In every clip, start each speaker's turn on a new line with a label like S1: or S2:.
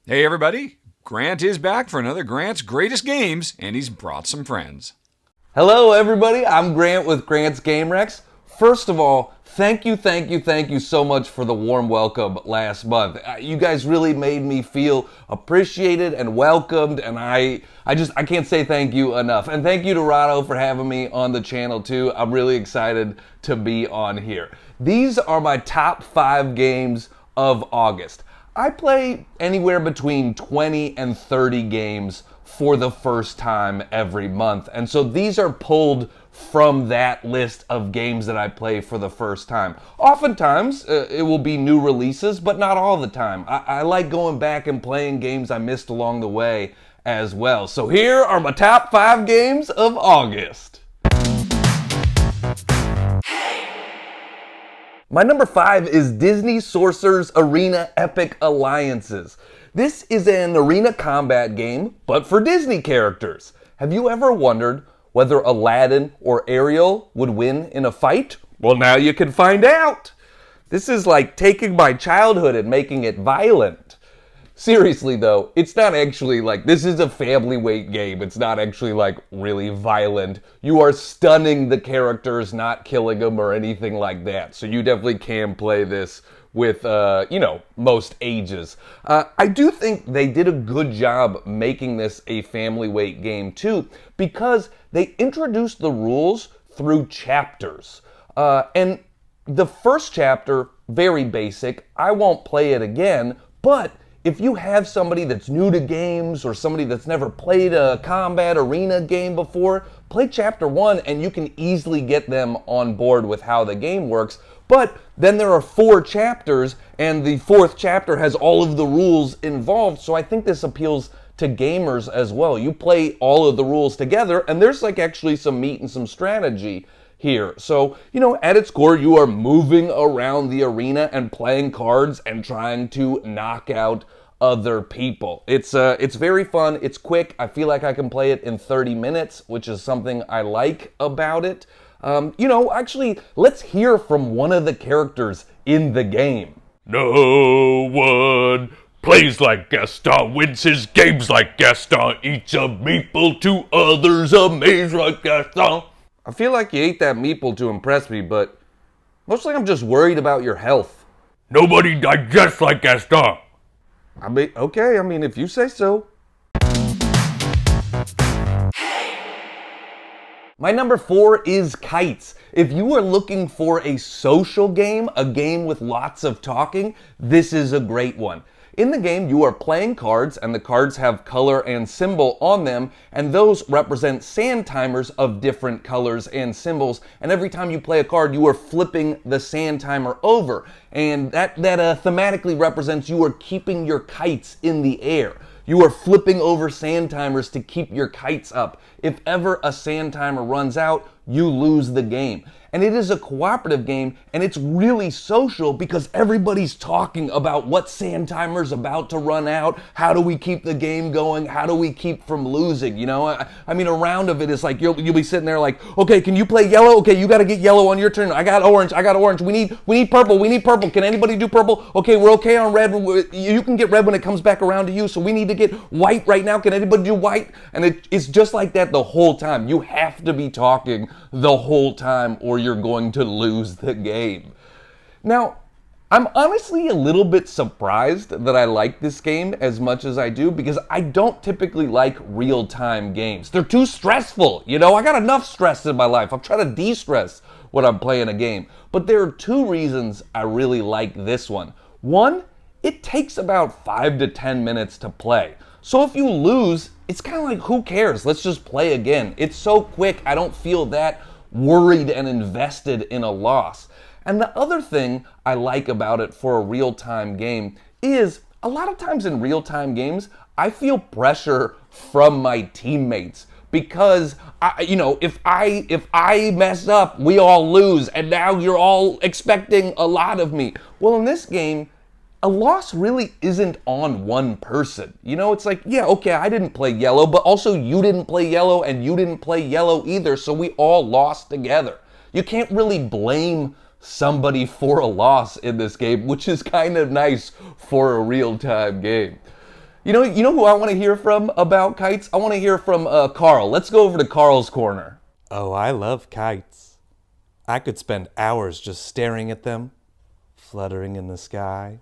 S1: Hey everybody, Grant is back for another Grant's Greatest Games, and he's brought some friends.
S2: Hello everybody, I'm Grant with Grant's Game Rex. First of all, thank you so much for the warm welcome last month. You guys really made me feel appreciated and welcomed, and I can't say thank you enough. And thank you to Rahdo for having me on the channel too. I'm really excited to be on here. These are my top 5 games of August. I play anywhere between 20 and 30 games for the first time every month. And so these are pulled from that list of games that I play for the first time. Oftentimes, it will be new releases, but not all the time. I like going back and playing games I missed along the way as well. So here are my top 5 games of August. My number 5 is Disney Sorcerer's Arena Epic Alliances. This is an arena combat game, but for Disney characters. Have you ever wondered whether Aladdin or Ariel would win in a fight? Well, now you can find out. This is like taking my childhood and making it violent. Seriously though, it's not actually like, this is a family weight game. It's not actually like really violent. You are stunning the characters, not killing them or anything like that. So you definitely can play this with, most ages. I do think they did a good job making this a family weight game too, because they introduced the rules through chapters. And the first chapter, very basic. I won't play it again, but if you have somebody that's new to games or somebody that's never played a combat arena game before, play chapter 1 and you can easily get them on board with how the game works. But then there are 4 chapters and the 4th chapter has all of the rules involved, so I think this appeals to gamers as well. You play all of the rules together and there's like actually some meat and some strategy here. So, at its core, you are moving around the arena and playing cards and trying to knock out other people. It's very fun. It's quick. I feel like I can play it in 30 minutes, which is something I like about it. Actually, let's hear from one of the characters in the game.
S3: No one plays like Gaston, wins his games like Gaston, eats a meeple to others, amazed like Gaston.
S2: I feel like you ate that meeple to impress me, but mostly I'm just worried about your health.
S3: Nobody digests like Gaston.
S2: Okay, if you say so. My number 4 is Kites. If you are looking for a social game, a game with lots of talking, this is a great one. In the game, you are playing cards, and the cards have color and symbol on them, and those represent sand timers of different colors and symbols, and every time you play a card, you are flipping the sand timer over, and that thematically represents you are keeping your kites in the air. You are flipping over sand timers to keep your kites up. If ever a sand timer runs out, you lose the game. And it is a cooperative game, and it's really social because everybody's talking about what sand timer's about to run out. How do we keep the game going? How do we keep from losing? A round of it is like you'll be sitting there like, okay, can you play yellow? Okay, you got to get yellow on your turn. I got orange. We need purple. We need purple. Can anybody do purple? Okay, we're okay on red. You can get red when it comes back around to you. So we need to get white right now. Can anybody do white? And it's just like that the whole time. You have to be talking the whole time or you're going to lose the game. Now, I'm honestly a little bit surprised that I like this game as much as I do because I don't typically like real-time games. They're too stressful, I got enough stress in my life. I'm trying to de-stress when I'm playing a game. But there are 2 reasons I really like this one. One, it takes about 5 to 10 minutes to play. So if you lose, it's kind of like, who cares? Let's just play again. It's so quick, I don't feel that worried and invested in a loss. And the other thing I like about it for a real-time game is a lot of times in real-time games, I feel pressure from my teammates because if I mess up, we all lose, and now you're all expecting a lot of me. Well, in this game, a loss really isn't on one person. It's like, yeah, okay, I didn't play yellow, but also you didn't play yellow and you didn't play yellow either, so we all lost together. You can't really blame somebody for a loss in this game, which is kind of nice for a real-time game. You know who I want to hear from about kites? I want to hear from Carl. Let's go over to Carl's corner.
S4: Oh, I love kites. I could spend hours just staring at them, fluttering in the sky.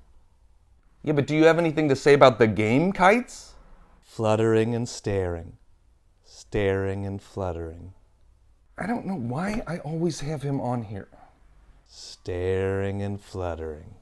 S2: Yeah, but do you have anything to say about the game kites?
S4: Fluttering and staring, staring and fluttering,
S2: I don't know why I always have him on here.
S4: staring and fluttering.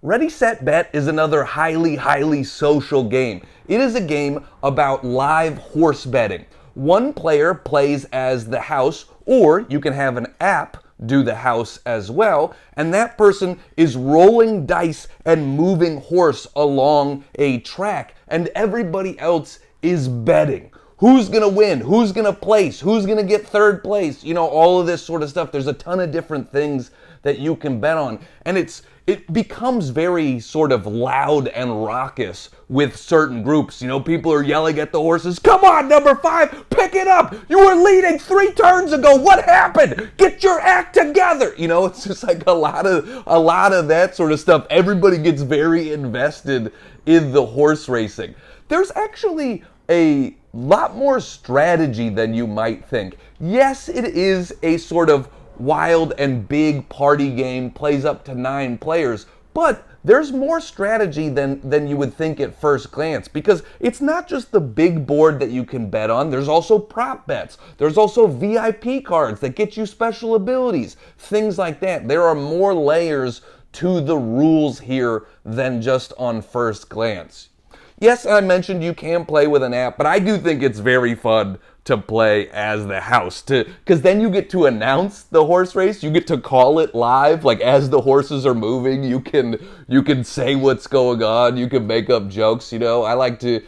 S2: Ready, Set, Bet is another highly social game. It is a game about live horse betting. One player plays as the house, or you can have an app do the house as well, and that person is rolling dice and moving horse along a track, and everybody else is betting. Who's gonna win? Who's gonna place? Who's gonna get third place? You know, all of this sort of stuff. There's a ton of different things that you can bet on, and it becomes very sort of loud and raucous with certain groups. You know, people are yelling at the horses, "Come on, number 5, pick it up! You were leading 3 turns ago. What happened? Get your act together!" You know, it's just like a lot of that sort of stuff. Everybody gets very invested in the horse racing. There's actually a lot more strategy than you might think. Yes, it is a sort of wild and big party game, plays up to 9 players, but there's more strategy than you would think at first glance, because it's not just the big board that you can bet on. There's also prop bets. There's also VIP cards that get you special abilities, things like that. There are more layers to the rules here than just on first glance. Yes, I mentioned you can play with an app, but I do think it's very fun to play as the house, because then you get to announce the horse race. You get to call it live, like as the horses are moving. You can say what's going on. You can make up jokes. You know, I like to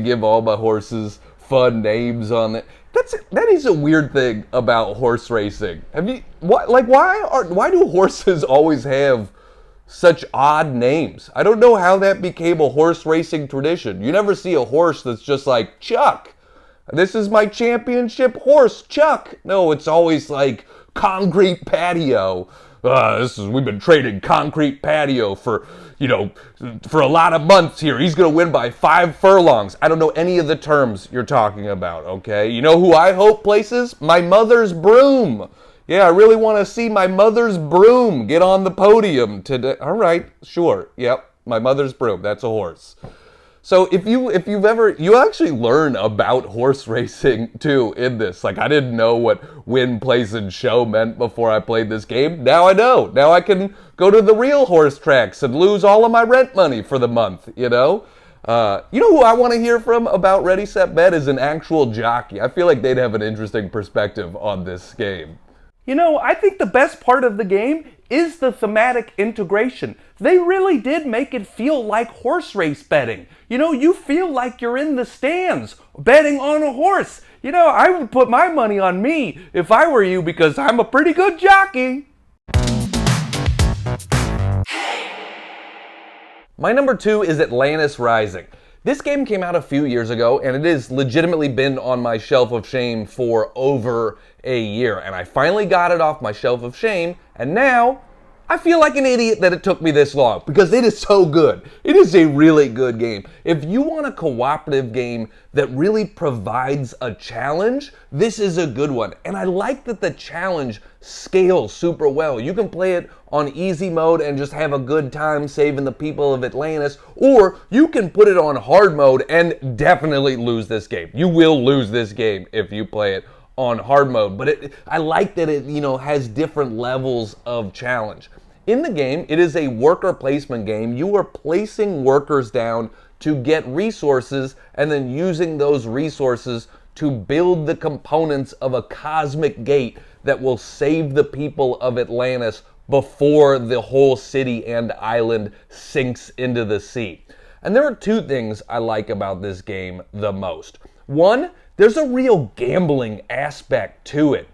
S2: give all my horses fun names on it. That is a weird thing about horse racing. Why do horses always have such odd names? I don't know how that became a horse racing tradition. You never see a horse that's just like, Chuck, this is my championship horse, Chuck. No, it's always like Concrete Patio. We've been trading Concrete Patio for a lot of months here. He's gonna win by 5 furlongs. I don't know any of the terms you're talking about, okay? You know who I hope places? My mother's Broom. Yeah, I really want to see my mother's Broom get on the podium today. All right, sure. Yep, my mother's Broom. That's a horse. So you actually learn about horse racing too in this. Like, I didn't know what win, place, and show meant before I played this game. Now I know. Now I can go to the real horse tracks and lose all of my rent money for the month, you know? You know who I want to hear from about Ready, Set, Bet is an actual jockey. I feel like they'd have an interesting perspective on this game.
S5: You know, I think the best part of the game is the thematic integration. They really did make it feel like horse race betting. You know, you feel like you're in the stands betting on a horse. You know, I would put my money on me if I were you, because I'm a pretty good jockey.
S2: My number 2 is Atlantis Rising. This game came out a few years ago, and it has legitimately been on my shelf of shame for over a year. And I finally got it off my shelf of shame, and now I feel like an idiot that it took me this long, because it is so good. It is a really good game. If you want a cooperative game that really provides a challenge, this is a good one. And I like that the challenge scales super well. You can play it on easy mode and just have a good time saving the people of Atlantis, or you can put it on hard mode and definitely lose this game. You will lose this game if you play it on hard mode, but I like that it has different levels of challenge. In the game, it is a worker placement game. You are placing workers down to get resources and then using those resources to build the components of a cosmic gate that will save the people of Atlantis before the whole city and island sinks into the sea. And there are 2 things I like about this game the most. One, there's a real gambling aspect to it.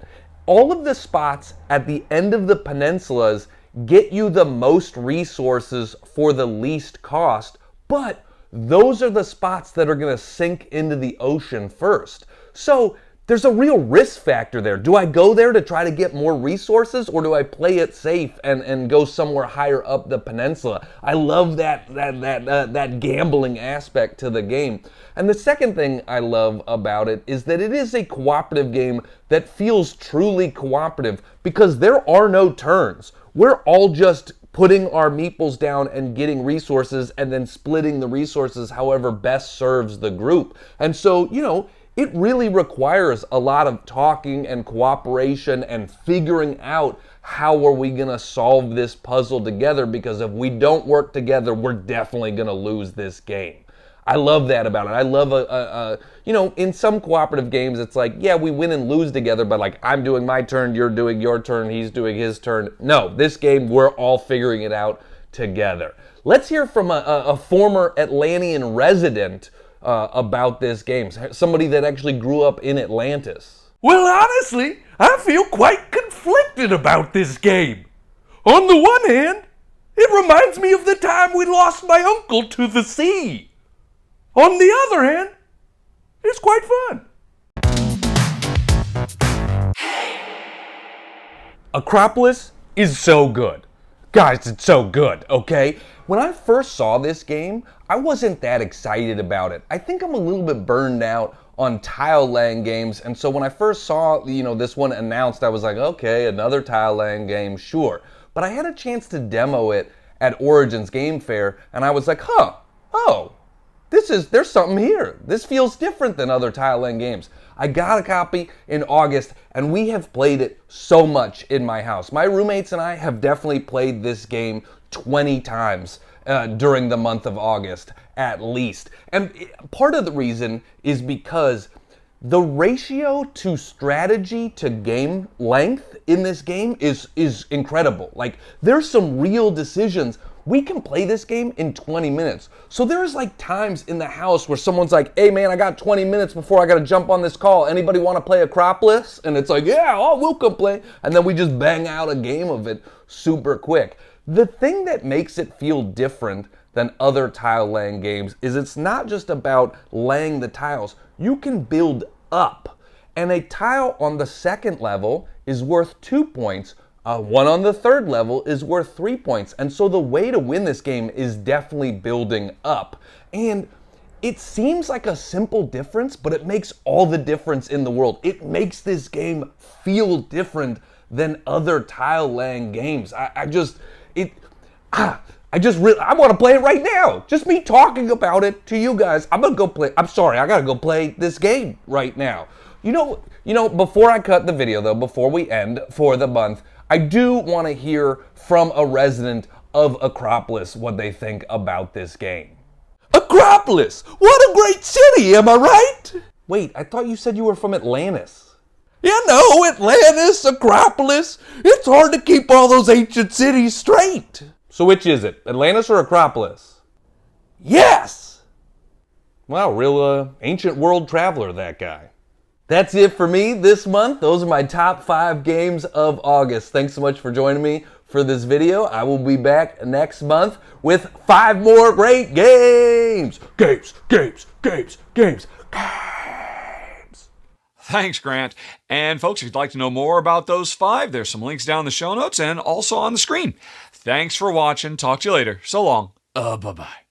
S2: All of the spots at the end of the peninsulas get you the most resources for the least cost, but those are the spots that are going to sink into the ocean first. So there's a real risk factor there. Do I go there to try to get more resources, or do I play it safe and go somewhere higher up the peninsula? I love that gambling aspect to the game. And the second thing I love about it is that it is a cooperative game that feels truly cooperative because there are no turns. We're all just putting our meeples down and getting resources and then splitting the resources however best serves the group. And so, you know, it really requires a lot of talking and cooperation and figuring out how are we going to solve this puzzle together, because if we don't work together, we're definitely going to lose this game. I love that about it. I love, you know, in some cooperative games, it's like, yeah, we win and lose together, but like, I'm doing my turn, you're doing your turn, he's doing his turn. No, this game, we're all figuring it out together. Let's hear from a former Atlantean resident about this game, somebody that actually grew up in Atlantis.
S5: Well, honestly, I feel quite conflicted about this game. On the one hand, it reminds me of the time we lost my uncle to the sea. On the other hand, it's quite fun.
S2: Akropolis is so good. Guys, it's so good, okay? When I first saw this game, I wasn't that excited about it. I think I'm a little bit burned out on tile laying games, and so when I first saw, you know, this one announced, I was like, okay, another tile laying game, sure. But I had a chance to demo it at Origins Game Fair, and I was like, oh, there's something here. This feels different than other tile laying games. I got a copy in August, and we have played it so much in my house. My roommates and I have definitely played this game 20 times during the month of August, at least. And part of the reason is because the ratio to strategy to game length in this game is incredible. Like, there's some real decisions. We can play this game in 20 minutes. So there's like times in the house where someone's like, hey man, I got 20 minutes before I gotta jump on this call. Anybody wanna play Akropolis? And it's like, yeah, we'll come play. And then we just bang out a game of it super quick. The thing that makes it feel different than other tile laying games is it's not just about laying the tiles. You can build up. And a tile on the second level is worth 2 points. One on the third level is worth 3 points. And so the way to win this game is definitely building up. And it seems like a simple difference, but it makes all the difference in the world. It makes this game feel different than other tile laying games. I want to play it right now. Just me talking about it to you guys. I'm gonna go play. I'm sorry, I gotta go play this game right now. You know, before I cut the video though, before we end for the month, I do want to hear from a resident of Akropolis what they think about this game.
S5: Akropolis! What a great city, am I right?
S2: Wait, I thought you said you were from Atlantis.
S5: You know, Atlantis, Akropolis. It's hard to keep all those ancient cities straight.
S2: So which is it, Atlantis or Akropolis?
S5: Yes!
S2: Wow, real ancient world traveler, that guy. That's it for me this month. Those are my top 5 games of August. Thanks so much for joining me for this video. I will be back next month with 5 more great games. Games.
S1: Thanks, Grant. And folks, if you'd like to know more about those 5, there's some links down in the show notes and also on the screen. Thanks for watching. Talk to you later. So long. Bye-bye.